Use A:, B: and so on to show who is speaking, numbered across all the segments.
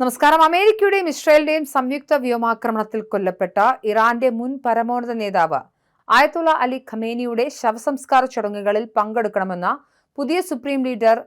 A: നമസ്കാരം. അമേരിക്കയുടെയും ഇസ്രായേലിന്റെയും സംയുക്ത വ്യോമാക്രമണത്തിൽ കൊല്ലപ്പെട്ട ഇറാന്റെ മുൻ പരമോന്നത നേതാവ് ആയത്തുള്ള അലി ഖമേനിയുടെ ശവസംസ്കാര ചടങ്ങുകളിൽ പങ്കെടുക്കണമെന്ന പുതിയ സുപ്രീം ലീഡർ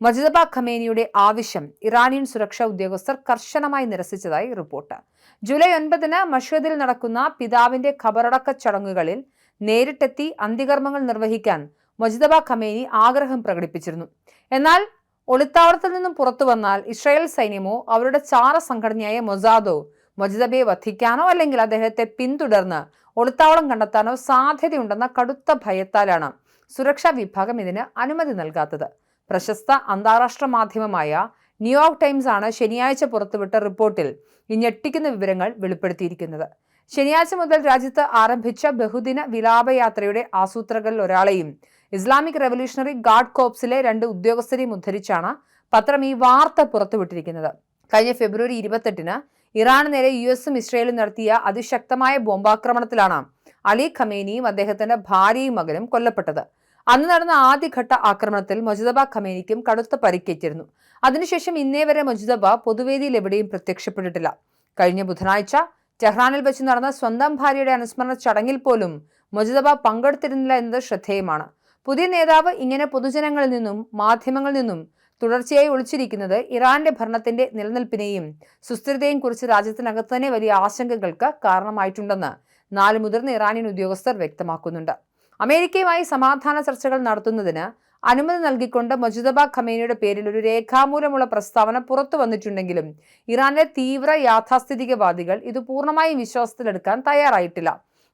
A: മൊജ്തബ ഖമേനിയുടെ ആവശ്യം ഇറാനിയൻ സുരക്ഷാ ഉദ്യോഗസ്ഥർ കർശനമായി നിരസിച്ചതായി റിപ്പോർട്ട്. ജൂലൈ 9 മഷഹദിൽ നടക്കുന്ന പിതാവിന്റെ ഖബറടക്ക ചടങ്ങുകളിൽ നേരിട്ടെത്തി അന്ത്യകർമ്മങ്ങൾ നിർവഹിക്കാൻ മൊജ്തബ ഖമേനി ആഗ്രഹം പ്രകടിപ്പിച്ചിരുന്നു. എന്നാൽ ഒളിത്താവളത്തിൽ നിന്നും പുറത്തു വന്നാൽ ഇസ്രായേൽ സൈന്യമോ അവരുടെ ചാര സംഘടനയായ മൊസാദോ മൊജ്തബയെ വധിക്കാനോ അല്ലെങ്കിൽ അദ്ദേഹത്തെ പിന്തുടർന്ന് ഒളിത്താവളം കണ്ടെത്താനോ സാധ്യതയുണ്ടെന്ന കടുത്ത ഭയത്താലാണ് സുരക്ഷാ വിഭാഗം ഇതിന് അനുമതി നൽകാത്തത്. പ്രശസ്ത അന്താരാഷ്ട്ര മാധ്യമമായ ന്യൂയോർക്ക് ടൈംസ് ആണ് ശനിയാഴ്ച പുറത്തുവിട്ട റിപ്പോർട്ടിൽ ഈ ഞെട്ടിക്കുന്ന വിവരങ്ങൾ വെളിപ്പെടുത്തിയിരിക്കുന്നത്. ശനിയാഴ്ച മുതൽ രാജ്യത്ത് ആരംഭിച്ച ബഹുദിന വിലാപയാത്രയുടെ ആസൂത്രകരിൽ ഒരാളെയും ഇസ്ലാമിക് റവല്യൂഷണറി ഗാർഡ് കോർപ്സിലെ 2 ഉദ്യോഗസ്ഥരെയും ഉദ്ധരിച്ചാണ് പത്രം ഈ വാർത്ത പുറത്തുവിട്ടിരിക്കുന്നത്. കഴിഞ്ഞ ഫെബ്രുവരി 28 ഇറാന് നേരെ യുഎസും ഇസ്രായേലും നടത്തിയ അതിശക്തമായ ബോംബാക്രമണത്തിലാണ് അലി ഖമേനിയും അദ്ദേഹത്തിന്റെ ഭാര്യയും മകനും കൊല്ലപ്പെട്ടത്. അന്ന് നടന്ന ആദ്യഘട്ട ആക്രമണത്തിൽ മൊജ്തബ ഖമേനിക്കും കടുത്ത പരിക്കേറ്റിരുന്നു. അതിനുശേഷം ഇന്നേ വരെ മൊജ്തബ പൊതുവേദിയിൽ എവിടെയും പ്രത്യക്ഷപ്പെട്ടിട്ടില്ല. കഴിഞ്ഞ ബുധനാഴ്ച ടെഹ്റാനിൽ വെച്ച് നടന്ന സ്വന്തം ഭാര്യയുടെ അനുസ്മരണ ചടങ്ങിൽ പോലും മൊജ്തബ പങ്കെടുത്തിരുന്നില്ല എന്നത് ശ്രദ്ധേയമാണ്. പുതിയ നേതാവ് ഇങ്ങനെ പൊതുജനങ്ങളിൽ നിന്നും മാധ്യമങ്ങളിൽ നിന്നും തുടർച്ചയായി ഒളിച്ചിരിക്കുന്നത് ഇറാന്റെ ഭരണത്തിന്റെ നിലനിൽപ്പിനെയും സുസ്ഥിരതയെയും കുറിച്ച് രാജ്യത്തിനകത്ത് തന്നെ വലിയ ആശങ്കകൾക്ക് കാരണമായിട്ടുണ്ടെന്ന് 4 മുതിർന്ന ഇറാനിയൻ ഉദ്യോഗസ്ഥർ വ്യക്തമാക്കുന്നുണ്ട്. അമേരിക്കയുമായി സമാധാന ചർച്ചകൾ നടത്തുന്നതിന് അനുമതി നൽകിക്കൊണ്ട് മൊജ്തബ ഖമേനിയുടെ പേരിൽ ഒരു രേഖാമൂലമുള്ള പ്രസ്താവന പുറത്തു വന്നിട്ടുണ്ടെങ്കിലും ഇറാനിലെ തീവ്ര യാഥാസ്ഥിതികവാദികൾ ഇത് പൂർണ്ണമായും വിശ്വാസത്തിലെടുക്കാൻ തയ്യാറായിട്ടില്ല.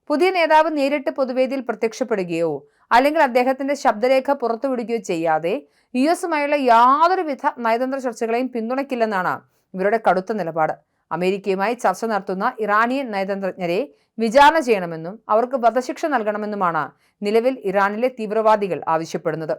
A: പുതിയ നേതാവ് നേരിട്ട് പൊതുവേദിയിൽ പ്രത്യക്ഷപ്പെടുകയോ അല്ലെങ്കിൽ അദ്ദേഹത്തിന്റെ ശബ്ദരേഖ പുറത്തുവിടുകയോ ചെയ്യാതെ യുഎസുമായുള്ള യാതൊരുവിധ നയതന്ത്ര ചർച്ചകളെയും പിന്തുണയ്ക്കില്ലെന്നാണ് ഇവരുടെ കടുത്ത നിലപാട്. അമേരിക്കയുമായി ചർച്ച നടത്തുന്ന ഇറാനിയൻ നയതന്ത്രജ്ഞരെ വിചാരണ ചെയ്യണമെന്നും അവർക്ക് വധശിക്ഷ നൽകണമെന്നുമാണ് നിലവിൽ ഇറാനിലെ തീവ്രവാദികൾ ആവശ്യപ്പെടുന്നത്.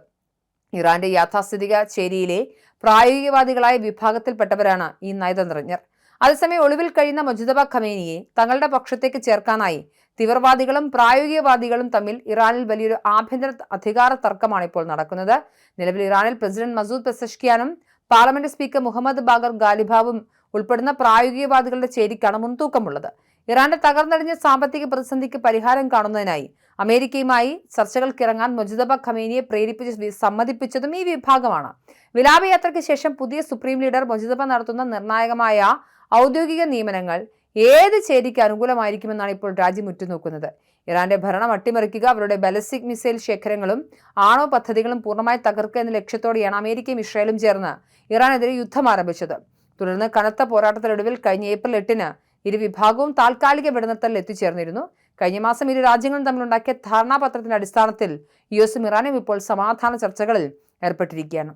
A: ഇറാന്റെ യാഥാസ്ഥിതിക ചേരിയിലെ പ്രായോഗികവാദികളായ വിഭാഗത്തിൽപ്പെട്ടവരാണ് ഈ നയതന്ത്രജ്ഞർ. അതേസമയം ഒളിവിൽ കഴിയുന്ന മൊജ്തബ ഖമേനിയെ തങ്ങളുടെ പക്ഷത്തേക്ക് ചേർക്കാനായി തീവ്രവാദികളും പ്രായോഗികവാദികളും തമ്മിൽ ഇറാനിൽ വലിയൊരു ആഭ്യന്തര അധികാര തർക്കമാണ് ഇപ്പോൾ നടക്കുന്നത്. നിലവിൽ ഇറാനിൽ പ്രസിഡന്റ് മസൂദ് പെസഷ്കിയാനും പാർലമെന്റ് സ്പീക്കർ മുഹമ്മദ് ബാഗർ ഗാലിബാവും ഉൾപ്പെടുന്ന പ്രായോഗികവാദികളുടെ ചേരിക്കാണ് മുൻതൂക്കമുള്ളത്. ഇറാന്റെ തകർന്നടിഞ്ഞ സാമ്പത്തിക പ്രതിസന്ധിക്ക് പരിഹാരം കാണുന്നതിനായി അമേരിക്കയുമായി ചർച്ചകൾക്കിറങ്ങാൻ മൊജ്തബ ഖമേനിയെ സമ്മതിപ്പിച്ചതും ഈ വിഭാഗമാണ്. വിലാപയാത്രയ്ക്ക് ശേഷം പുതിയ സുപ്രീം ലീഡർ മൊജ്തബ നടത്തുന്ന നിർണായകമായ ഔദ്യോഗിക നിയമനങ്ങൾ ഏത് ചേരിക്ക് അനുകൂലമായിരിക്കുമെന്നാണ് ഇപ്പോൾ രാജ്യം ഉറ്റുനോക്കുന്നത്. ഇറാന്റെ ഭരണം അട്ടിമറിക്കുക, അവരുടെ ബാലിസ്റ്റിക് മിസൈൽ ശേഖരങ്ങളും ആണവ പദ്ധതികളും പൂർണ്ണമായി തകർക്കുക എന്ന ലക്ഷ്യത്തോടെയാണ് അമേരിക്കയും ഇസ്രായേലും ചേർന്ന് ഇറാനെതിരെ യുദ്ധം ആരംഭിച്ചത്. തുടർന്ന് കനത്ത പോരാട്ടത്തിനൊടുവിൽ കഴിഞ്ഞ ഏപ്രിൽ 8 ഇരു വിഭാഗവും താൽക്കാലിക വെടിനിർത്തലിൽ എത്തിച്ചേർന്നിരുന്നു. കഴിഞ്ഞ മാസം ഇരു രാജ്യങ്ങളും തമ്മിലുണ്ടാക്കിയ ധാരണാപത്രത്തിന്റെ അടിസ്ഥാനത്തിൽ യുഎസും ഇറാനും ഇപ്പോൾ സമാധാന ചർച്ചകളിൽ ഏർപ്പെട്ടിരിക്കുകയാണ്.